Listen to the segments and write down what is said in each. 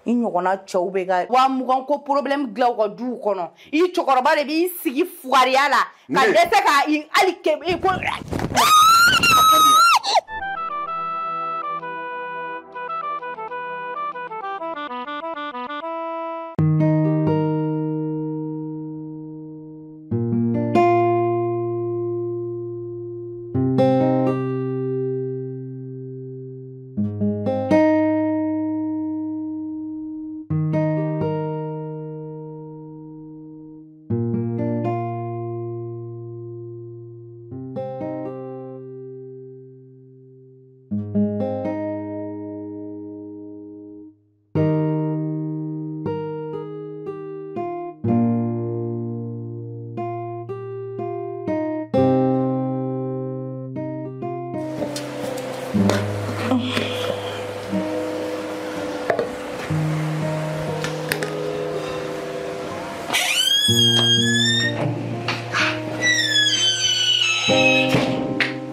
I ɲɔgɔnna cɛw bɛ ka wa mugan ko problème dilan u ka duw kɔnɔ I cɛkɔrɔba de b'i sigi fugariya la ka dɛsɛ ka hali ko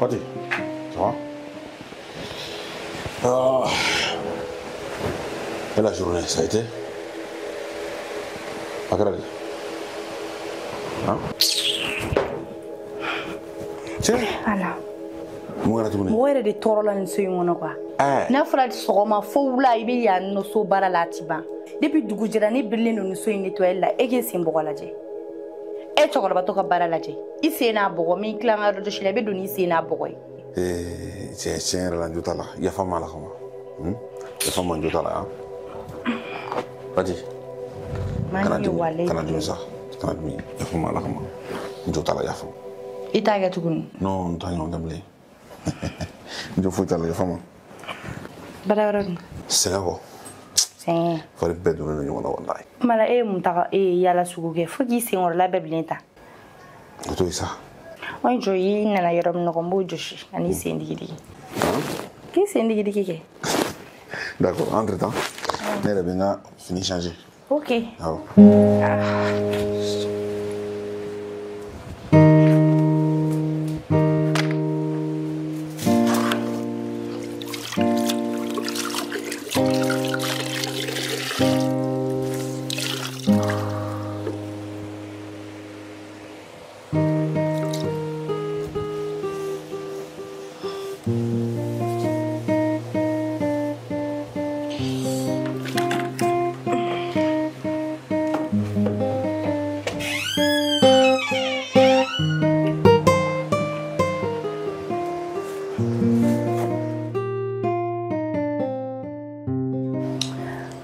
Fati, ça va? Et la journée, ça a été? À quelle heure? Hein? Tiens. Ala. Mun kana tuguni? Mɔgɔ yɛrɛ de tɔɔrɔ la nin so in kɔnɔ quoi. N'a fɔra sɔgɔma fo wula I bɛ yan nɔ so baara la a ti ban. Depuis dugu jɛra ne birilen don nin so in nettoyali la e k'e sen bɔgɔ lajɛ. E cɛkɔrɔbatɔ ka baara lajɛ. I sen n'a bɔgɔ min tilan ka yɔrɔ jɔsi la I bɛ don n'i sen n'a bɔgɔ ye. Tiɲɛ yɛrɛ la n jo t'a la yafa ma la kama. Yafa ma n jo t'a la yan. Fati. Kana dimi sa. Kana dimi yafa ma la kama. N jo t'a la yafa. I t'a kɛ tuguni. Non n t'a ɲɔgɔn kɛ bilen. N jo foyi t'a la yafa ma. Baara yɔrɔ dun? Sɛgɛn kɔ. Sɛgɛn. Fari bɛɛ donnen don ɲɔgɔn na walahi. Mala e ye mun ta e ye yaala sugu kɛ fo k'i senkɔrɔla bɛɛ bilen ta. O to yen sa. O jɔ I nana yɔrɔ min nɔgɔ n b'o jɔsi ani sen digidigi. K'i sen digidigi kɛ. D'accord, entre temps, ne yɛrɛ bɛ n ka fini changer. Ok. Awɔ.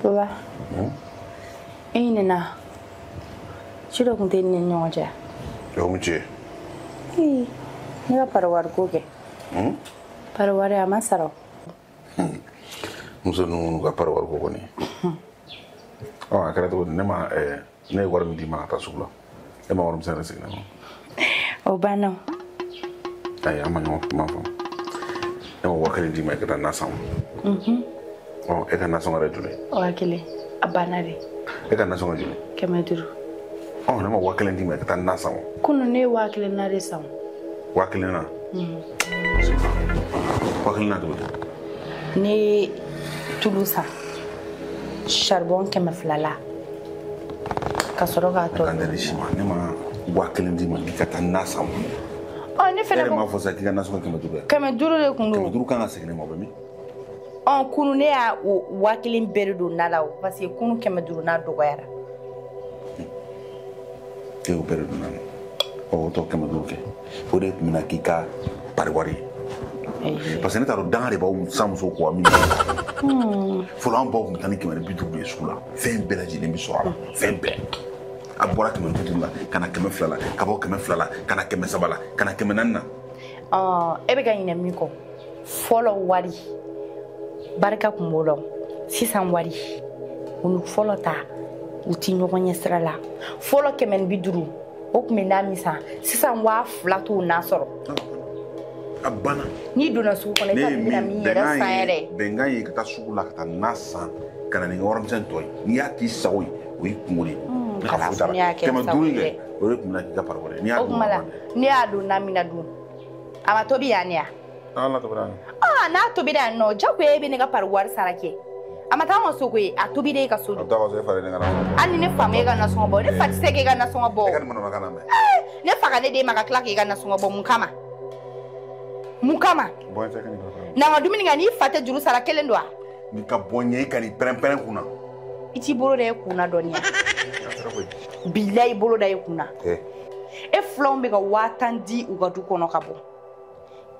Baba. E nana. Sira kun tɛ ni ɲɔgɔn cɛ. O mun ci? Ne ka pariwari ko kɛ. Pariwari a ma sara. Muso ninnu ka pariwari ko kɔni. A kɛra cogo di ne ye wari min d'i ma ka taa sugu la e ma wari misɛn segin ma. O banna. Ayi an ma ɲɔgɔn kuma fɔ. E ma wari kelen d'i ma e ka taa na san. E ka nasɔngɔ yɛrɛ joli? Wa kelen a banna de. E ka nasɔngɔ joli? 500. Ne ma wari kelen d'i ma e ka taa na san. Kunu ne ye 1000 na de san. 1000 na? 1000 na cogo di? Ne tulu san charbon 200 la ka sɔrɔ k'a tɔ. Ne ma 1000 d'i ma k'i ka taa na san. Ne fɛnɛ ko. E m'a fɔ sa k'i ka nasɔngɔ 500. 500 de kun don. 500 kan ka segin ne ma o bɛ min? Kunu ne y'a 1000 bɛɛ de don na la o parce que kunu 500 n'a dɔgɔyara. E y'o bɛɛ de don na la. O tɔ 500 kɛ. O de tun bɛna k'i ka pariwari ye. Parce que ne t'a dɔn danga de b'aw san muso kɔ min. Fɔlɔ an baw tun bɛ taa ni 250 ye sugu la. Fɛn bɛɛ lajɛlen bɛ sɔrɔ a la. Fɛn bɛɛ. A bɔra 250 la ka na 200 la ka bɔ 200 la ka na 300 la ka na 400 na. E bɛ ka ɲinɛ min kɔ fɔlɔ wari barika kun b'o la sisan wari u ni fɔlɔ ta u ti ɲɔgɔn ɲɛ sira la fɔlɔ 150 o kun bɛ n'a min san sisan 2000 t'o n'a sɔrɔ. A banna. N'i donna sugu kɔnɔ i ka bɛna min yɛrɛ san yɛrɛ. Bɛnkan ye ka taa sugu la ka taa na san ka na ni warimisɛn tɔ ye n'i y'a k'i sago ye o y'i kungo de ye. Ne ka foyi t'a la 500 kɛ o de tun bɛna k'i ka pariwari ye. O kuma la ne y'a don na min na dun a ma tobi yan ne ya. N'a tobira yan. N'a tobira yan nɔ jagoya e bɛ ne ka pariwari sara kɛ amata mo so ko a to bi de ka so a to so fa ne ngana ani ne fa me ga na so bo ne fa se ke ga na so bo e kan mo na kana me ne fa ga ne de maka klak ga na so bo mukama bon se kan ni na ma dumini ga ni fate juru sara kelen do ni ka bonye kan ni peren kuna iti bolo de kuna donia billahi bolo da kuna e flon be ga watandi u ga du kono ka bo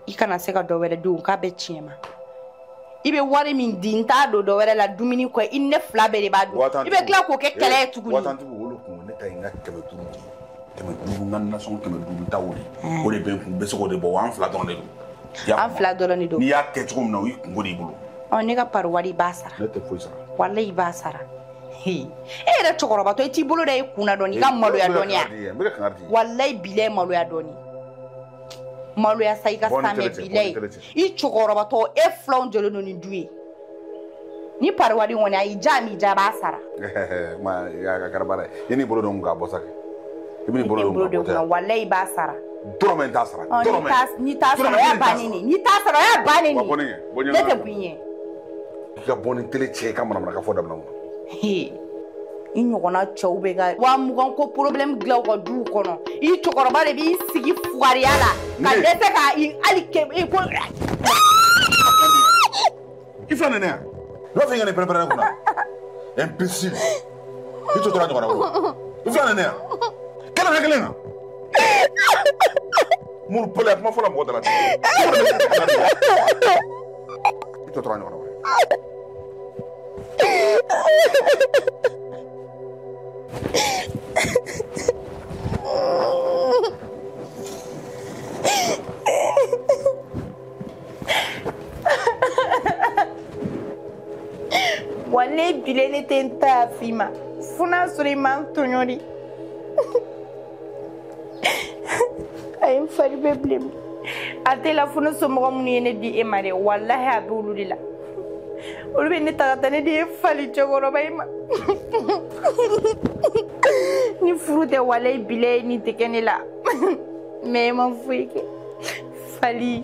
ikana se ga do wele du ka be chiema ibe wari min dinta do wele la dumini ko inne fla be de ba du ibe kla ko ke kele tuguni watandi ko wolo ko ne tay nga keme du nan na son keme du tawuli o de ben ku be so ko de bo wan fla don de an fla do ni do ni ya ke tugum na wi ngodi bulu on ne ga par wari basara ne te foi sara wallahi basara e re chokoroba to ti bolo de kuna doni ga malo ya doni wallahi bile malo ya doni malo ya sai ga same bile I chokoroba to e flon jolo no ni duwe ni parwadi woni ay jami jaba sara ma ya ga karbara yeni bolo don ga bosake ibni bolo don ga wallahi ba sara doromen ta sara doromen ni ta sara ya banini ni ta sara ya banini ne te bunye ga boni tele che kamana ka foda bna he inyogona chawbega wa mugan ko problem glaw ko du kono I chokoroba de bi sigi fuariala ka dese ka alike ko ifana ne no venga ne prepara kuna imbécile ito tora ngona ko ifana ne kala mul pole ma fola mo dala ito tora ngona Wale bilene tenta fima funa Suleiman tonyori ay fari beblem atela funa somo mun ne di emare wallahi abulu dila olbe ne tagata ne di fali chogoro bayma ni fruite wale bile ni tekenela me ma fuike fali